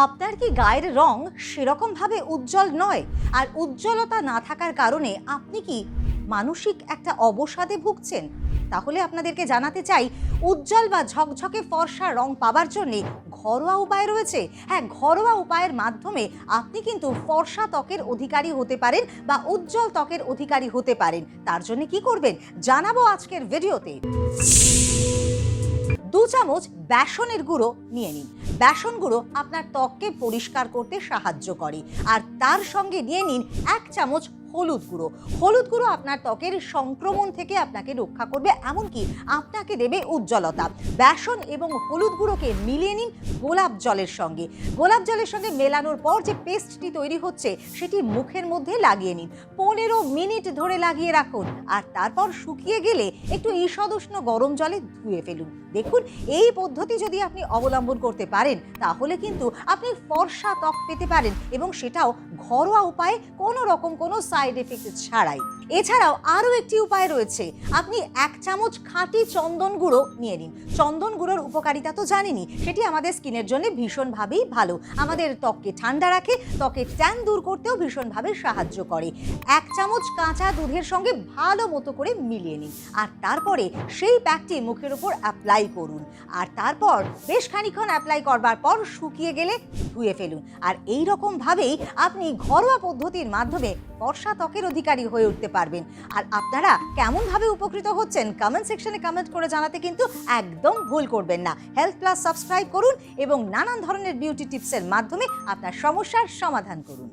আপনার কি গায়ের রং সেরকমভাবে উজ্জ্বল নয়, আর উজ্জ্বলতা না থাকার কারণে আপনি কি মানসিক একটা অবসাদে ভুগছেন? তাহলে আপনাদেরকে জানাতে চাই, উজ্জ্বল বা ঝকঝকে ফর্সা রং পাবার জন্যে ঘরোয়া উপায় রয়েছে। হ্যাঁ, ঘরোয়া উপায়ের মাধ্যমে আপনি কিন্তু ফর্সা ত্বকের অধিকারী হতে পারেন বা উজ্জ্বল ত্বকের অধিকারী হতে পারেন। তার জন্য কি করবেন জানাবো আজকের ভিডিওতে। 2 চামচ বেসনের গুঁড়ো নিয়ে নিন। বেসন গুঁড়ো আপনার ত্বককে পরিষ্কার করতে সাহায্য করে। আর তার সঙ্গে নিয়ে নিন 1 চামচ হলুদ গুঁড়ো। হলুদ গুঁড়ো আপনার ত্বকের সংক্রমণ থেকে আপনাকে রক্ষা করবে, এমনকি আপনাকে দেবে উজ্জ্বলতা। বেসন এবং হলুদ গুঁড়োকে মিলিয়ে নিন গোলাপ জলের সঙ্গে। গোলাপ জলের সঙ্গে মেলানোর পর যে পেস্টটি তৈরি হচ্ছে সেটি মুখের মধ্যে লাগিয়ে নিন। 15 মিনিট ধরে লাগিয়ে রাখুন, আর তারপর শুকিয়ে গেলে একটু ঈষদ উষ্ণ গরম জলে ধুয়ে ফেলুন। দেখুন, এই পদ্ধতি যদি আপনি অবলম্বন করতে পারেন তাহলে কিন্তু আপনি ফর্সা ত্বক পেতে পারেন, এবং সেটাও ঘরোয়া উপায়ে, কোনো রকম কোনো সাইড এফেক্ট ছাড়াই। এছাড়াও আরও একটি উপায় রয়েছে। আপনি 1 চামচ খাঁটি চন্দন গুঁড়ো নিয়ে নিন। চন্দন গুঁড়োর উপকারিতা তো জানেনই, সেটি আমাদের স্কিনের জন্য ভীষণভাবেই ভালো। আমাদের ত্বককে ঠান্ডা রাখে, ত্বকের ট্যান দূর করতেও ভীষণভাবে সাহায্য করে। 1 চামচ কাঁচা দুধের সঙ্গে ভালো মতো করে মিলিয়ে নিন, আর তারপরে সেই প্যাকটি মুখের উপর অ্যাপ্লাই করুন। আর তারপর বেশ খানিকক্ষণ অ্যাপ্লাই করবার পর শুকিয়ে গেলে ধুয়ে ফেলুন। আর এই রকমভাবেই আপনি ঘরোয়া পদ্ধতির মাধ্যমে ফর্সা ত্বকের অধিকারী হয়ে উঠতে পারবেন। আর আপনারা কেমনভাবে উপকৃত হচ্ছেন কমেন্ট সেকশনে কমেন্ট করে জানাতে কিন্তু একদম ভুল করবেন না। হেলথ প্লাস সাবস্ক্রাইব করুন এবং নানান ধরনের বিউটি টিপসের মাধ্যমে আপনার সমস্যার সমাধান করুন।